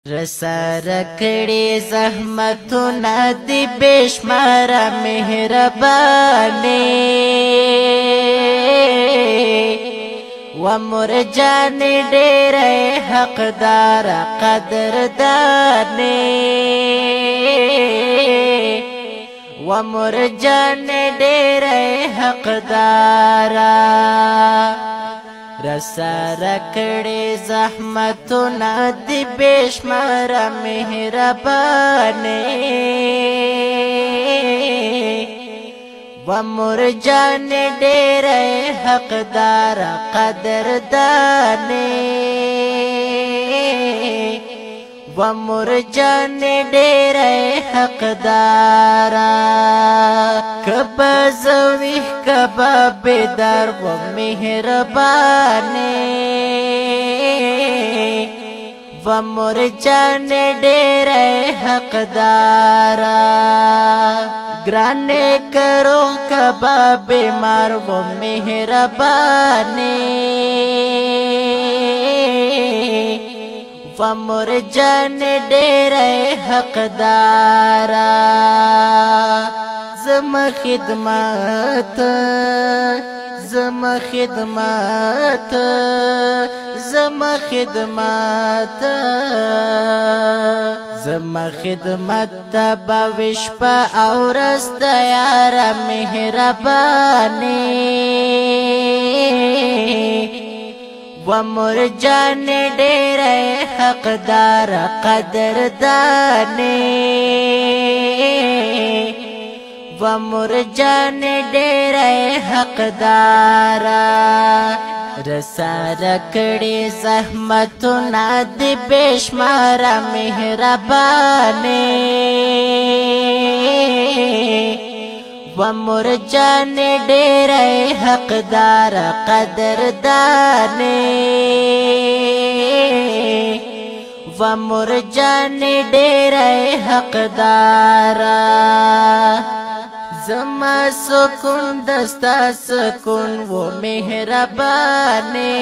رسار کړي زحمتونه دی بشمار مهرباني و مرجان ډېر حقدار قدرداني و مرجان ډېر حقدار رسار کړي زحمتونه دی بشمار مهرباني و مرجان ډېر حقدار قدرداني و مرجان ډېر حقدار کبا زوی کبا بیدار و مهرباني و مرجان ډېر حقدار گرانے کرو کبا بیمار و مہربانی و مرجان ډېر حقدار زما خدمت زما خدمت زما خدمت زما خدمت تبا وشپا او رست یار مهربانی و مرجان ډېر حقدار قدردانی و مرجان ډېر حقدار رسار کړي زحمتونه دی بشمار مهرباني و مرجان ډېر حقدار قدرداني و مرجان ډېر حقدار زما سکون دستا سکون و مهربانی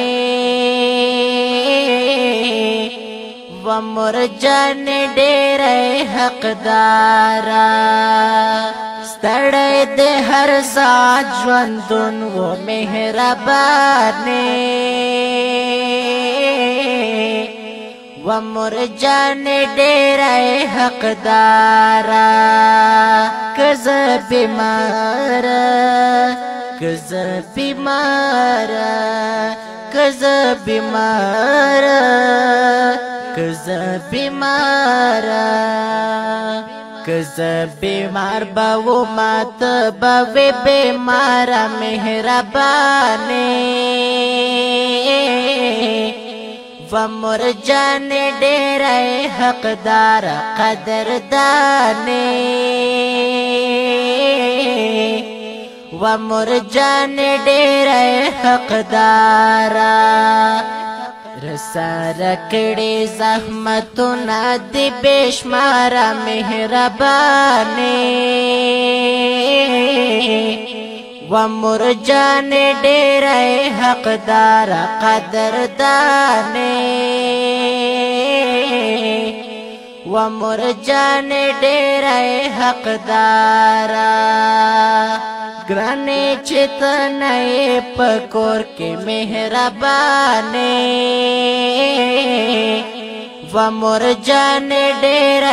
و مرجان ډېر حقدار ستړی د هر ساعت ژوندون و مهربانی و مرجان ډېر حقدار کز بیمار کز بیمار کز بیمار کز بیمار کز بیمار باو مات باوی بیمار مهربانی و مرجان ډېر حقدار قدرداني و مرجان ډېر حقدار رسار کړي زحمتونه دی بشمار مهرباني و مرجان ډېر حقدار قدرداني و مرجان ډېر حقدار ګرانې چې ته نه یې په کور کې مهرباني و مرجان ډېر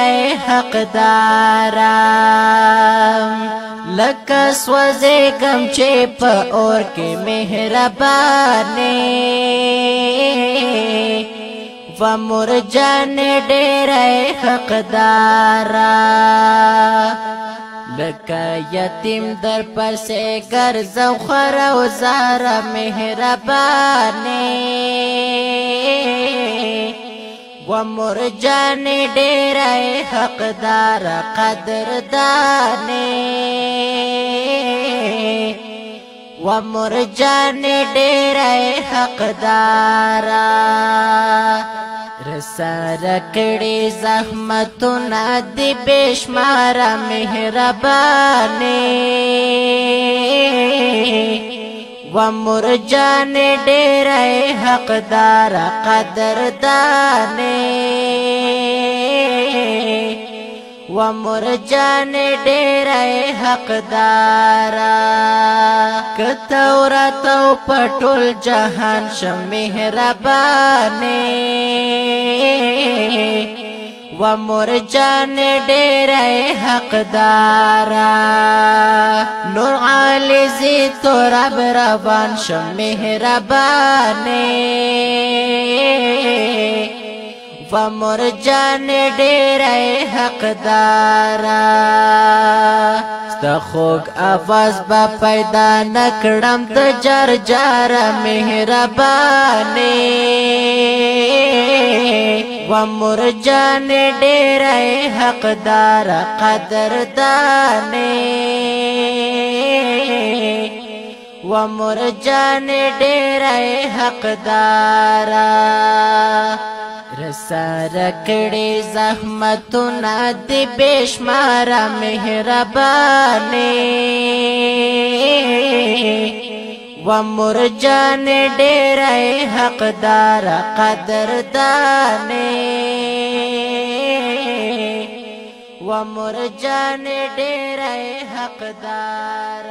حقدار لکه سوځېږم چې په اور کې مهرباني و مرجان ډېر حقدار لکه یتیم در پسې ګرځم خور او زار مهرباني و مرجان ډېر حقدار قدرداني و مرجان ډېر حقدار رسار کړي زحمتونه دی بشمار مهرباني و مرجان ډېر حقدار قدرداني و مرجان ډېر حقدارا کتورات او پټول جهان شم مهربانه و مرجان ډېر حقدارا نور علی زی تو رب روان شم مهربانه و مرجان ډېر حقدارا ستا خوږ آواز با پیدا نکړم ته جار جار مهربانه و مرجان ډېر حقدارا قدردانه و مرجان ډېر حقدارا رساره کړي زحمتونه دې بشمار مهربانه و مرجان ډېر حقدار قدردانه و مرجان ډېر حقدار